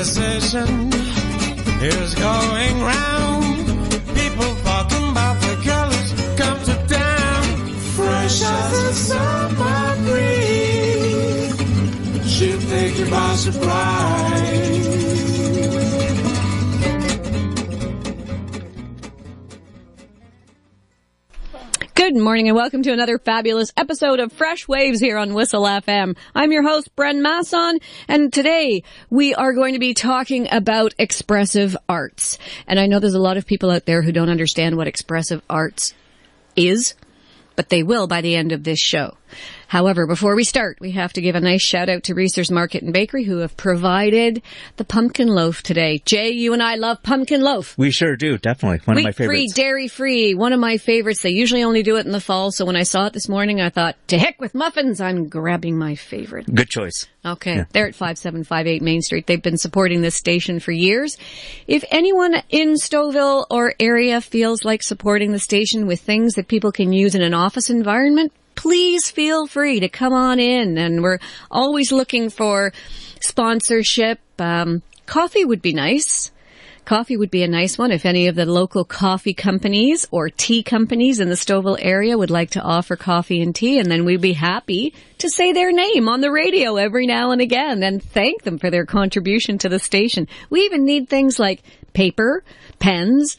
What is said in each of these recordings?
conversation is going round. People talking about the colors come to town. Fresh as a summer breeze, she'll take you by surprise. Good morning and welcome to another fabulous episode of Freshwaves here on Whistle FM. I'm your host, Bren Masson, and today we are going to be talking about expressive arts. And I know there's a lot of people out there who don't understand what expressive arts is, but they will by the end of this show. However, before we start, we have to give a nice shout out to Reese's Market and Bakery who have provided the pumpkin loaf today. Jay, you and I love pumpkin loaf. We sure do, definitely. One of my favorites. Wheat-free, dairy-free, one of my favorites. They usually only do it in the fall, so when I saw it this morning, I thought, to heck with muffins, I'm grabbing my favorite. Good choice. Okay, Yeah. They're at 5758 Main Street. They've been supporting this station for years. If anyone in Stouffville or area feels like supporting the station with things that people can use in an office environment, please feel free to come on in, and we're always looking for sponsorship. Coffee would be nice. Coffee would be a nice one if any of the local coffee companies or tea companies in the Stouffville area would like to offer coffee and tea, and then we'd be happy to say their name on the radio every now and again and thank them for their contribution to the station. We even need things like paper, pens,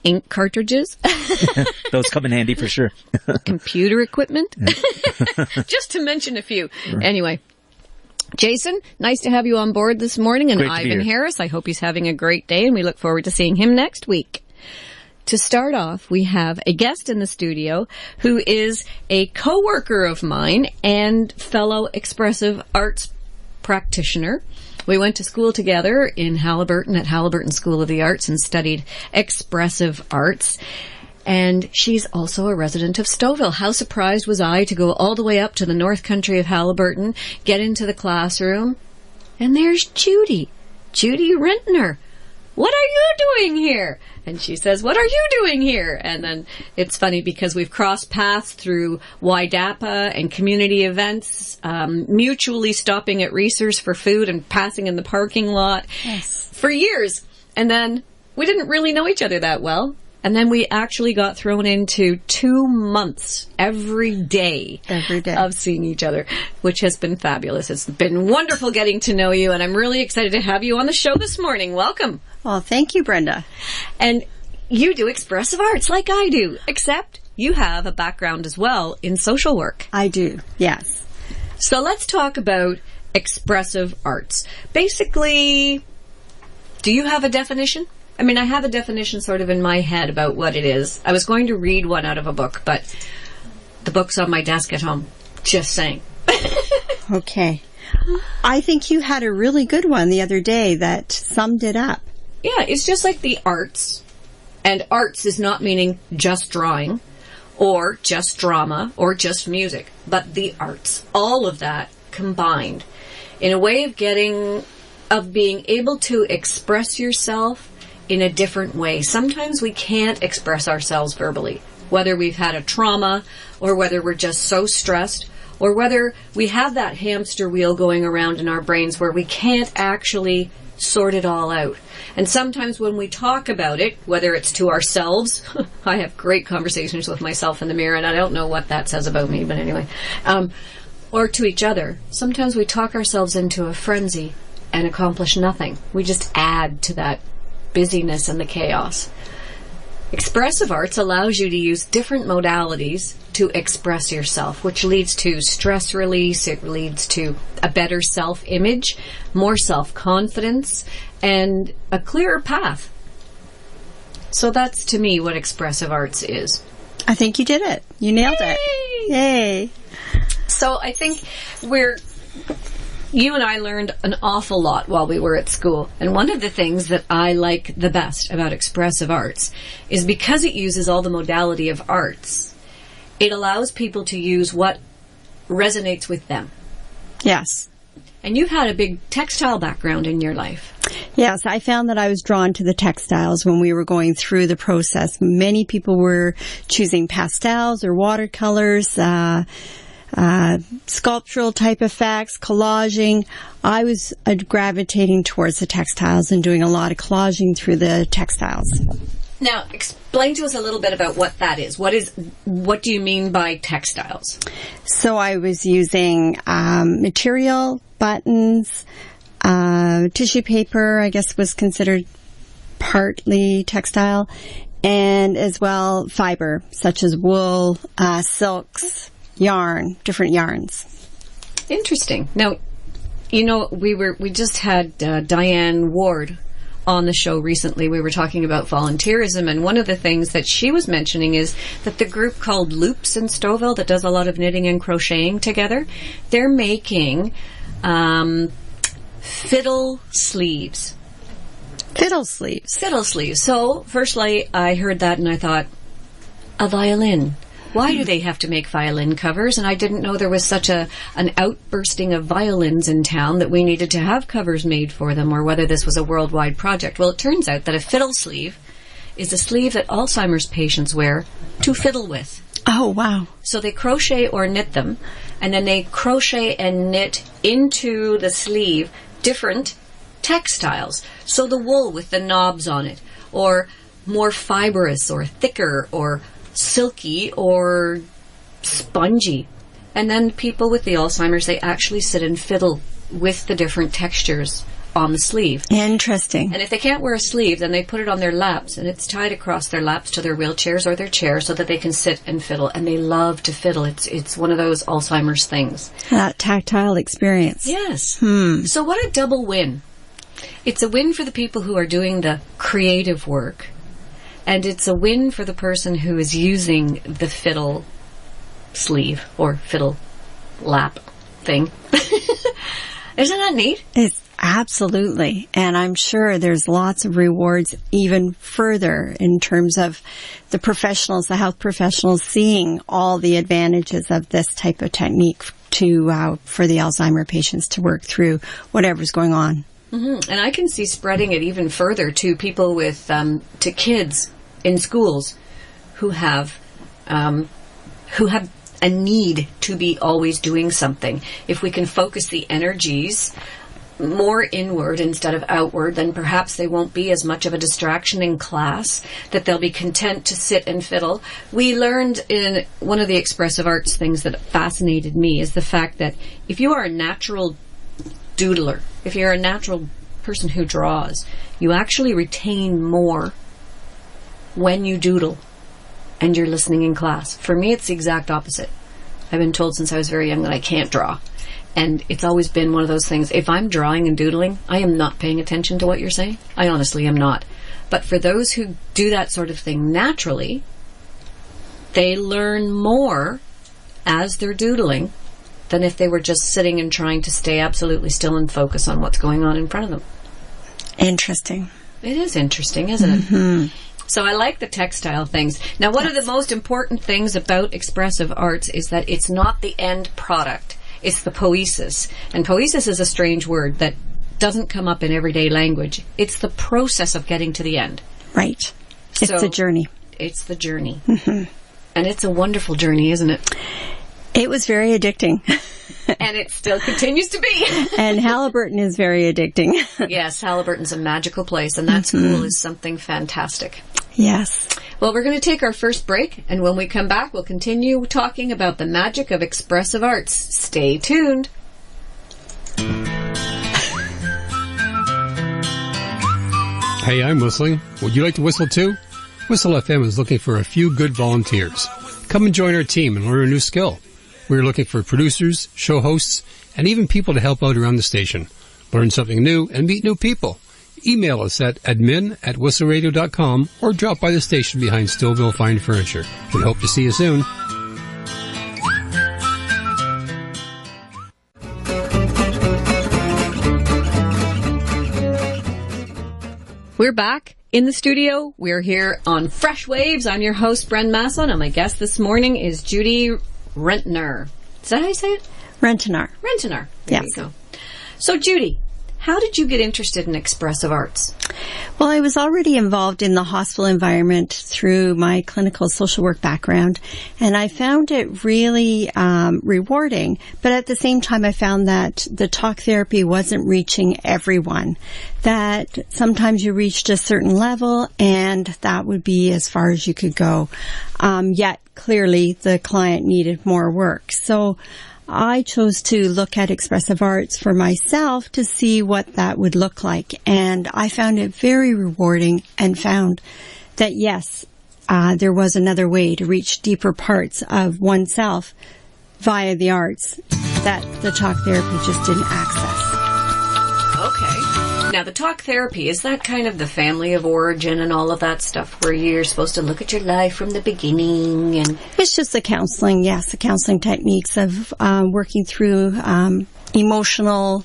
ink cartridges. Those come in handy for sure. Computer equipment. Just to mention a few. Right. Anyway, Jason, nice to have you on board this morning. And Great Ivan Harris, I hope he's having a great day, and we look forward to seeing him next week. To start off, we have a guest in the studio who is a co-worker of mine and fellow expressive arts practitioner. We went to school together in Haliburton at Haliburton School of the Arts and studied expressive arts. And she's also a resident of Stouffville. How surprised was I to go all the way up to the north country of Haliburton, get into the classroom, and there's Judy Rentenaar. What are you doing here? And she says, what are you doing here? And then it's funny because we've crossed paths through YDAPA and community events, mutually stopping at Reese's for food and passing in the parking lot for years. And then we didn't really know each other that well. And then we actually got thrown into 2 months every day of seeing each other, which has been fabulous. It's been wonderful getting to know you, and I'm really excited to have you on the show this morning. Welcome. Well, thank you, Brenda. And you do expressive arts like I do, except you have a background as well in social work. I do, yes. So let's talk about expressive arts. Basically, do you have a definition? I mean, I have a definition sort of in my head about what it is. I was going to read one out of a book, but the book's on my desk at home. Just saying. Okay. I think you had a really good one the other day that summed it up. Yeah, it's just like the arts. And arts is not meaning just drawing or just drama or just music, but the arts. All of that combined in a way of being able to express yourself in a different way. Sometimes we can't express ourselves verbally, whether we've had a trauma or whether we're just so stressed or whether we have that hamster wheel going around in our brains where we can't actually sort it all out. And sometimes when we talk about it, whether it's to ourselves, I have great conversations with myself in the mirror and I don't know what that says about me, but anyway, or to each other, sometimes we talk ourselves into a frenzy and accomplish nothing. We just add to that busyness and the chaos. Expressive arts allows you to use different modalities to express yourself, which leads to stress release, it leads to a better self-image, more self-confidence, and a clearer path. So that's, to me, what expressive arts is. I think you did it. You nailed it. Yay! So I think you and I learned an awful lot while we were at school. And one of the things that I like the best about expressive arts is because it uses all the modality of arts, it allows people to use what resonates with them. Yes. And you've had a big textile background in your life. Yes, I found that I was drawn to the textiles when we were going through the process. Many people were choosing pastels or watercolors. sculptural type effects, collaging. I was gravitating towards the textiles and doing a lot of collaging through the textiles. Now, explain to us a little bit about what that is. What do you mean by textiles? So I was using material, buttons, tissue paper, I guess was considered partly textile, and as well fiber, such as wool, silks, yarn, different yarns. Interesting. Now, we just had Diane Ward on the show recently. We were talking about volunteerism, and one of the things that she was mentioning is that the group called Loops in Stouffville that does a lot of knitting and crocheting together, they're making fiddle sleeves. Fiddle sleeves. Fiddle sleeves. So, firstly, I heard that and I thought, a violin. Why do they have to make violin covers? And I didn't know there was such an outbursting of violins in town that we needed to have covers made for them, or whether this was a worldwide project. Well, it turns out that a fiddle sleeve is a sleeve that Alzheimer's patients wear to fiddle with. Oh, wow. So they crochet or knit them, and then they crochet and knit into the sleeve different textiles. So the wool with the knobs on it, or more fibrous or thicker or silky or spongy. And then people with the Alzheimer's, they actually sit and fiddle with the different textures on the sleeve. Interesting. And if they can't wear a sleeve, then they put it on their laps, and it's tied across their laps to their wheelchairs or their chairs so that they can sit and fiddle. And they love to fiddle. It's one of those Alzheimer's things. That tactile experience. Yes. So what a double win. It's a win for the people who are doing the creative work, and it's a win for the person who is using the fiddle sleeve or fiddle lap thing. Isn't that neat? It's absolutely. And I'm sure there's lots of rewards even further in terms of the professionals, the health professionals, seeing all the advantages of this type of technique for the Alzheimer patients to work through whatever's going on. Mm-hmm. And I can see spreading it even further to people with, to kids in schools who have a need to be always doing something. If we can focus the energies more inward instead of outward, then perhaps they won't be as much of a distraction in class, that they'll be content to sit and fiddle. We learned in one of the expressive arts things that fascinated me is the fact that if you are a natural doodler, if you're a natural person who draws, you actually retain more when you doodle and you're listening in class. For me, it's the exact opposite. I've been told since I was very young that I can't draw. And it's always been one of those things. If I'm drawing and doodling, I am not paying attention to what you're saying. I honestly am not. But for those who do that sort of thing naturally, they learn more as they're doodling than if they were just sitting and trying to stay absolutely still and focus on what's going on in front of them. Interesting. It is interesting, isn't it? So I like the textile things. Now, one of the most important things about expressive arts is that it's not the end product. It's the poesis. And poesis is a strange word that doesn't come up in everyday language. It's the process of getting to the end. Right. It's the journey. It's the journey. And it's a wonderful journey, isn't it? It was very addicting. And it still continues to be. And Halliburton is very addicting. Yes, Halliburton's a magical place, and that school is something fantastic. Yes. Well, we're going to take our first break, and when we come back, we'll continue talking about the magic of expressive arts. Stay tuned. Hey, I'm whistling. Would you like to whistle too? Whistle FM is looking for a few good volunteers. Come and join our team and learn a new skill. We're looking for producers, show hosts, and even people to help out around the station. Learn something new and meet new people. Email us at admin@whistleradio.com or drop by the station behind Stouffville Fine Furniture. We hope to see you soon. We're back in the studio. We're here on Freshwaves. I'm your host, Bren Masson, and my guest this morning is Judy Rentenaar. Is that how you say it? Rentenaar. There yes. you go. So, Judy, how did you get interested in expressive arts? Well, I was already involved in the hospital environment through my clinical social work background, and I found it really rewarding. But at the same time, I found that the talk therapy wasn't reaching everyone, that sometimes you reached a certain level, and that would be as far as you could go. Yet, clearly, the client needed more work. So I chose to look at expressive arts for myself to see what that would look like. And I found it very rewarding and found that, yes, there was another way to reach deeper parts of oneself via the arts that the talk therapy just didn't access. Okay. Now, the talk therapy, is that kind of the family of origin and all of that stuff where you're supposed to look at your life from the beginning? And it's just the counseling, yes, the counseling techniques of working through emotional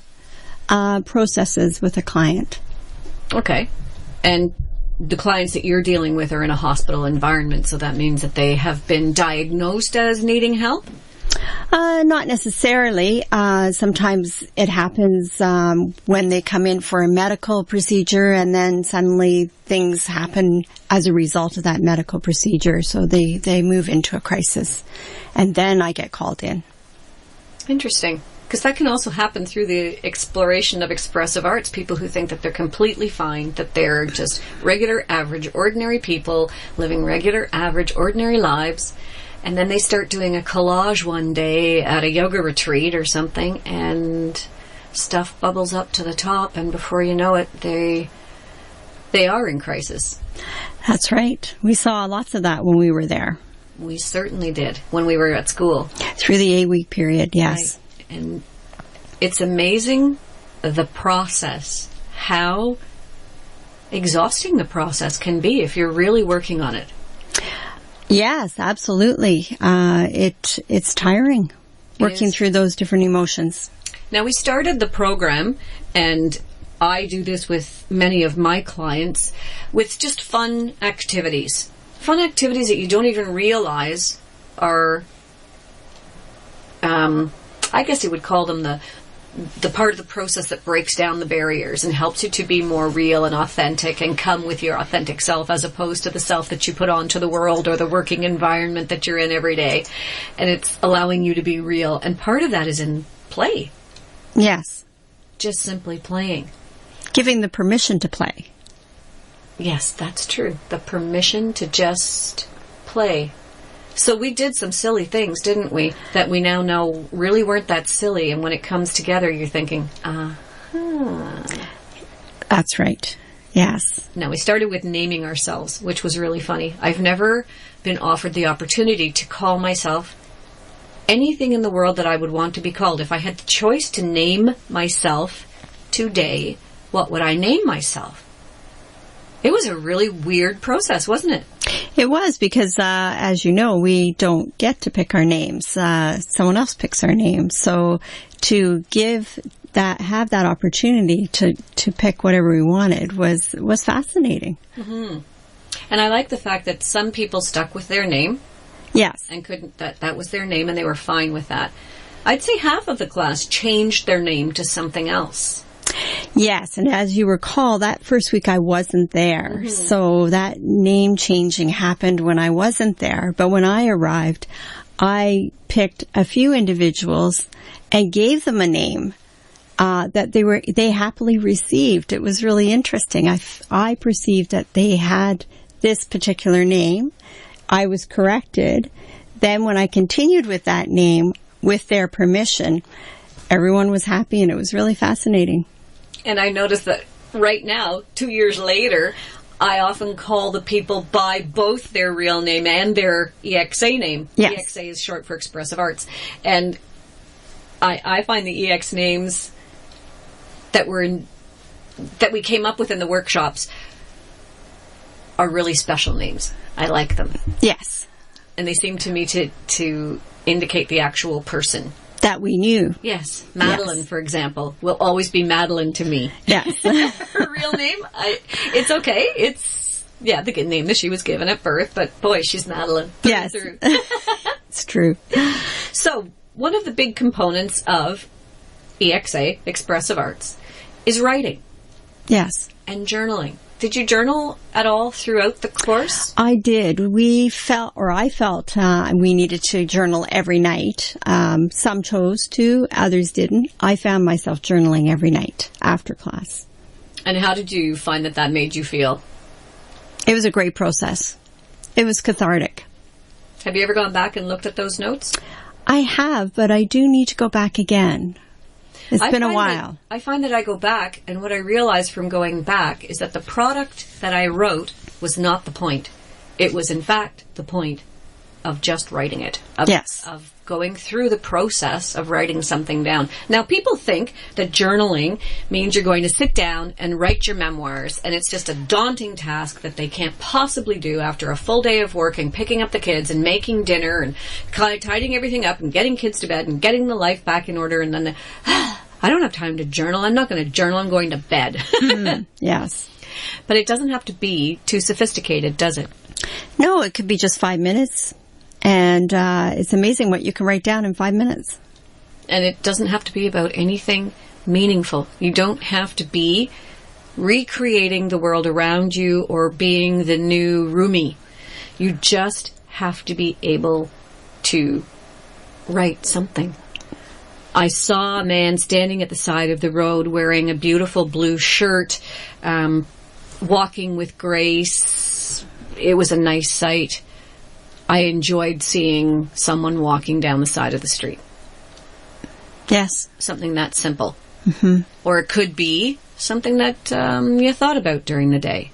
processes with a client. Okay. And the clients that you're dealing with are in a hospital environment, so that means that they have been diagnosed as needing help? Not necessarily. Sometimes it happens when they come in for a medical procedure, and then suddenly things happen as a result of that medical procedure. So they move into a crisis, and then I get called in. Interesting. Because that can also happen through the exploration of expressive arts. People who think that they're completely fine, that they're just regular, average, ordinary people living regular, average, ordinary lives. And then they start doing a collage one day at a yoga retreat or something, and stuff bubbles up to the top, and before you know it, they are in crisis. That's right. We saw lots of that when we were there. We certainly did when we were at school. Through the 8-week period, yes. Right. And it's amazing the process, how exhausting the process can be if you're really working on it. Yes, absolutely. It's tiring working through those different emotions. Now, we started the program, and I do this with many of my clients, with just fun activities. Fun activities that you don't even realize are, I guess you would call them the part of the process that breaks down the barriers and helps you to be more real and authentic and come with your authentic self, as opposed to the self that you put onto the world or the working environment that you're in every day. And it's allowing you to be real. And part of that is in play. Yes. Just simply playing. Giving the permission to play. Yes, that's true. The permission to just play. So we did some silly things, didn't we, that we now know really weren't that silly, and when it comes together, you're thinking, That's right. Yes. Now, we started with naming ourselves, which was really funny. I've never been offered the opportunity to call myself anything in the world that I would want to be called. If I had the choice to name myself today, what would I name myself? It was a really weird process, wasn't it? It was, because, as you know, we don't get to pick our names. Someone else picks our names. So to have that opportunity to pick whatever we wanted was fascinating. Mm-hmm. And I like the fact that some people stuck with their name. Yes. And that was their name, and they were fine with that. I'd say half of the class changed their name to something else. Yes, and as you recall, that first week I wasn't there. Mm-hmm. So that name changing happened when I wasn't there. But when I arrived, I picked a few individuals and gave them a name that they happily received. It was really interesting. I perceived that they had this particular name. I was corrected. Then when I continued with that name, with their permission, everyone was happy, and it was really fascinating. And I noticed that right now, 2 years later, I often call the people by both their real name and their EXA name. Yes. EXA is short for Expressive Arts. And I find the EX names that we came up with in the workshops are really special names. I like them. Yes. And they seem to me to indicate the actual person. That we knew. Yes. Madeline, yes, for example, will always be Madeline to me. Yes. Her real name, it's okay. It's, the name that she was given at birth, but boy, she's Madeline. Yes. It's true. So, one of the big components of EXA, Expressive Arts, is writing. Yes. And journaling. Did you journal at all throughout the course? I did. I felt we needed to journal every night. Some chose to, others didn't. I found myself journaling every night after class. And how did you find that made you feel? It was a great process. It was cathartic. Have you ever gone back and looked at those notes? I have, but I do need to go back again. It's been a while. I find that I go back, and what I realize from going back is that the product that I wrote was not the point. It was, in fact, the point of just writing it. Of going through the process of writing something down. Now, people think that journaling means you're going to sit down and write your memoirs, and it's just a daunting task that they can't possibly do after a full day of work and picking up the kids and making dinner and tidying everything up and getting kids to bed and getting the life back in order, and then I don't have time to journal. I'm not going to journal. I'm going to bed. Yes. But it doesn't have to be too sophisticated, does it? No, it could be just 5 minutes. And it's amazing what you can write down in 5 minutes. And it doesn't have to be about anything meaningful. You don't have to be recreating the world around you or being the new Rumi. You just have to be able to write something. I saw a man standing at the side of the road wearing a beautiful blue shirt, walking with grace. It was a nice sight. I enjoyed seeing someone walking down the side of the street. Yes. Something that simple. Mm-hmm. Or it could be something that you thought about during the day.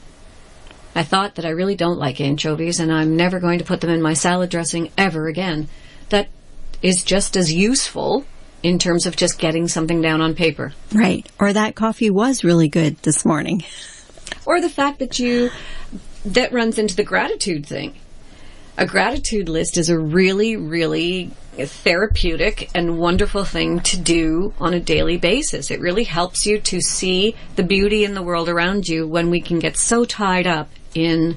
I thought that I really don't like anchovies and I'm never going to put them in my salad dressing ever again. That is just as useful in terms of just getting something down on paper. Right. Or that coffee was really good this morning. Or the fact that runs into the gratitude thing. A gratitude list is a really, really therapeutic and wonderful thing to do on a daily basis. It really helps you to see the beauty in the world around you when we can get so tied up in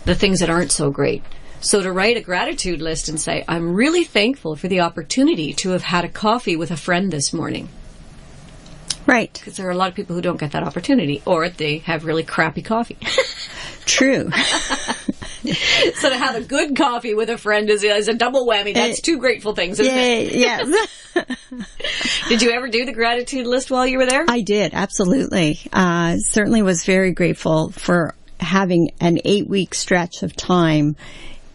the things that aren't so great. So to write a gratitude list and say, I'm really thankful for the opportunity to have had a coffee with a friend this morning. Right. Because there are a lot of people who don't get that opportunity, or they have really crappy coffee. True. So to have a good coffee with a friend is a double whammy. That's two grateful things, isn't it? Yes. Did you ever do the gratitude list while you were there? I did, absolutely. Certainly was very grateful for having an 8-week stretch of time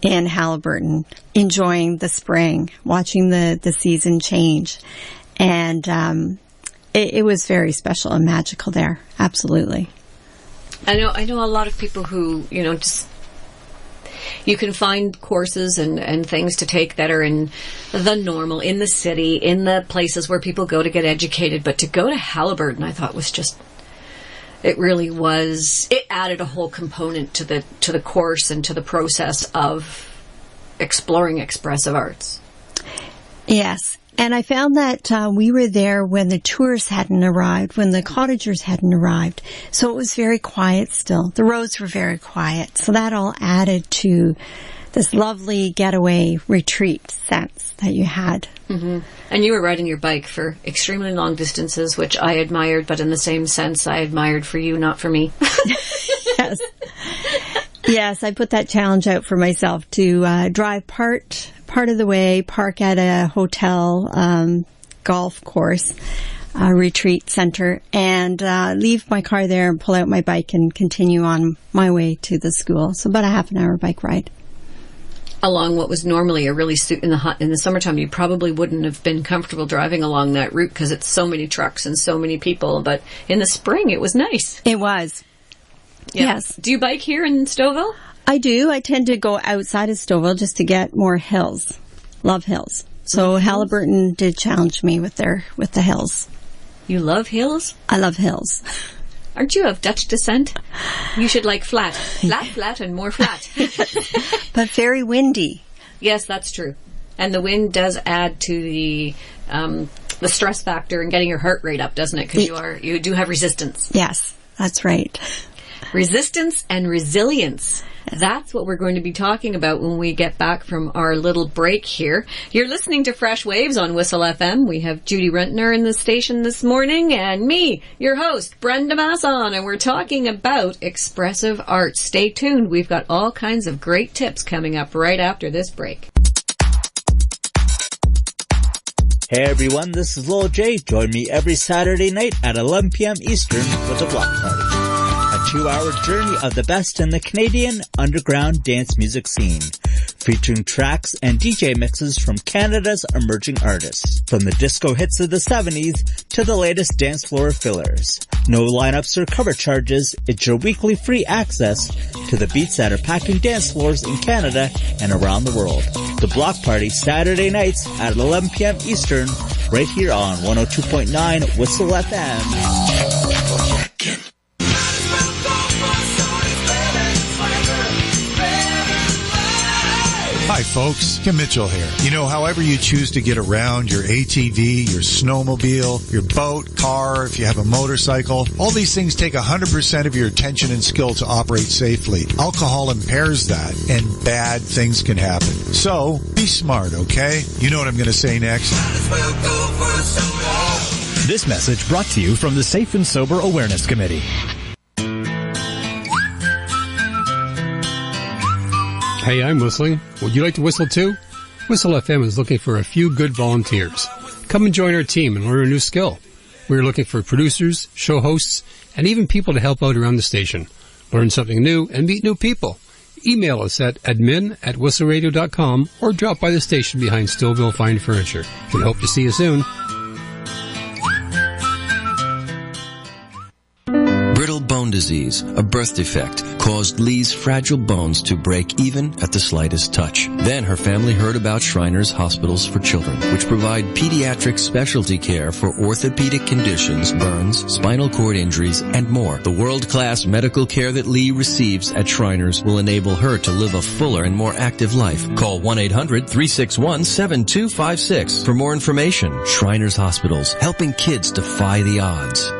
in Haliburton, enjoying the spring, watching the season change. And it was very special and magical there. Absolutely. I know a lot of people who, just you can find courses and things to take that are in the normal, in the city, in the places where people go to get educated. But to go to Haliburton, I thought was just, it really was, it added a whole component to the course and to the process of exploring expressive arts. Yes. And I found that we were there when the tourists hadn't arrived, when the cottagers hadn't arrived. So it was very quiet still. The roads were very quiet. So that all added to this lovely getaway retreat sense that you had. Mm-hmm. And you were riding your bike for extremely long distances, which I admired, but in the same sense, I admired for you, not for me. Yes. Yes, I put that challenge out for myself to drive part of the way, park at a hotel, golf course, retreat center, and leave my car there and pull out my bike and continue on my way to the school. So about a half an hour bike ride. Along what was normally a really in the summertime, you probably wouldn't have been comfortable driving along that route because it's so many trucks and so many people. But in the spring, it was nice. It was. Yeah. Yes. Do you bike here in Stouffville? I do. I tend to go outside of Stouffville just to get more hills. Love hills. So Haliburton did challenge me with the hills. You love hills? I love hills. Aren't you of Dutch descent? You should like flat. Flat, and more flat. But very windy. Yes, that's true. And the wind does add to the stress factor in getting your heart rate up, doesn't it? Because you do have resistance. Yes, that's right. Resistance and resilience. That's what we're going to be talking about when we get back from our little break here. You're listening to Fresh Waves on Whistle FM. We have Judy Rentenaar in the station this morning and me, your host, Brenda Masson, and we're talking about expressive arts. Stay tuned. We've got all kinds of great tips coming up right after this break. Hey everyone, this is Lil J. Join me every Saturday night at 11 p.m. Eastern for the Block Party. A 2-hour journey of the best in the Canadian underground dance music scene, featuring tracks and DJ mixes from Canada's emerging artists. From the disco hits of the 70s to the latest dance floor fillers. No lineups or cover charges, it's your weekly free access to the beats that are packing dance floors in Canada and around the world. The Block Party, Saturday nights at 11 p.m. Eastern, right here on 102.9 Whistle FM. Hi folks, Kim Mitchell here. You know, however you choose to get around, your ATV, your snowmobile, your boat, car, if you have a motorcycle, all these things take 100% of your attention and skill to operate safely. Alcohol impairs that, and bad things can happen. So, be smart, okay? You know what I'm going to say next. This message brought to you from the Safe and Sober Awareness Committee. Hey, I'm whistling. Would you like to whistle too? Whistle FM is looking for a few good volunteers. Come and join our team and learn a new skill. We're looking for producers, show hosts, and even people to help out around the station. Learn something new and meet new people. Email us at admin@whistleradio.com or drop by the station behind Stillville Fine Furniture. We hope to see you soon. Brittle bone disease, a birth defect, caused Lee's fragile bones to break even at the slightest touch. Then her family heard about Shriners Hospitals for Children, which provide pediatric specialty care for orthopedic conditions, burns, spinal cord injuries, and more. The world-class medical care that Lee receives at Shriners will enable her to live a fuller and more active life. Call 1-800-361-7256 for more information. Shriners Hospitals, helping kids defy the odds.